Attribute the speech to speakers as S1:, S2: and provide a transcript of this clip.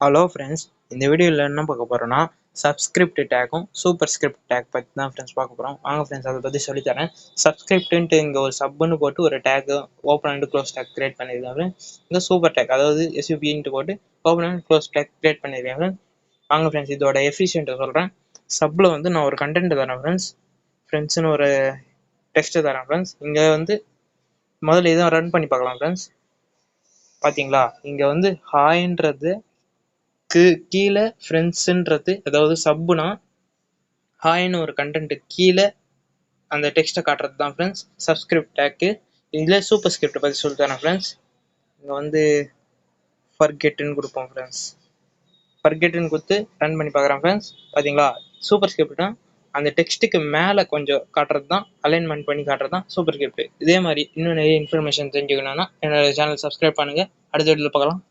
S1: Hello friends, இந்த வீடியோவில் என்ன பார்க்க போகிறோன்னா சப்ஸ்கிரிப்ட் டேக்கும் சூப்பர் ஸ்கிரிப்ட் டேக் பற்றி தான் ஃப்ரெண்ட்ஸ் பார்க்க போகிறோம். வாங்க ஃப்ரெண்ட்ஸ் அதை பற்றி சொல்லித்தரேன். சப்ஸ்கிரிப்டுன்ட்டு இங்கே ஒரு சப்புன்னு போட்டு ஒரு tag open and close tag create பண்ணியிருக்கேன் ஃப்ரெண்ட்ஸ். இங்கே சூப்பர் டேக் அதாவது எஸ்யூபின்ட்டு போட்டு open and close tag create பண்ணியிருக்கேன் ஃப்ரெண்ட்ஸ். வாங்க ஃப்ரெண்ட்ஸ் இதோட எஃபிஷியன்ட்டை சொல்கிறேன். சப்பில் வந்து நான் ஒரு கண்டென்ட் தரேன் ஃப்ரெண்ட்ஸ்னு ஒரு டெக்ஸ்ட்டு தரேன் ஃப்ரெண்ட்ஸ். இங்கே வந்து முதல்ல இதை ரன் பண்ணி பார்க்கலாம் ஃப்ரெண்ட்ஸ். பார்த்தீங்களா, இங்கே வந்து ஹாய்ன்றது கீழே ஃப்ரெண்ட்ஸுன்றது அதாவது சப்புனா ஹாய்னு ஒரு கண்டென்ட் கீழே அந்த டெக்ஸ்ட்டை காட்டுறது தான் ஃப்ரெண்ட்ஸ் சப்ஸ்கிரிப்ட் டேக்கு. இதில் சூப்பர் ஸ்கிரிப்டை பற்றி சொல்லித்தரேன் ஃப்ரெண்ட்ஸ். இங்கே வந்து ஃபர்கெட்டுன்னு கொடுப்போம் ஃப்ரெண்ட்ஸ். ஃபர்கெட்டுன்னு கொடுத்து ரன் பண்ணி பார்க்குறேன் ஃப்ரெண்ட்ஸ். பார்த்தீங்களா, சூப்பர் ஸ்கிரிப்ட்னா அந்த டெக்ஸ்ட்டுக்கு மேலே கொஞ்சம் காட்டுறது தான், அலைன்மெண்ட் பண்ணி காட்டுறது தான் சூப்பர் ஸ்கிரிப்ட். இதே மாதிரி இன்னும் நிறைய இன்ஃபர்மேஷன் தெரிஞ்சுக்கணும்னா என்னோட சேனல் சப்ஸ்கிரைப் பண்ணுங்கள். அடுத்த வீடியோவில் பார்க்கலாம்.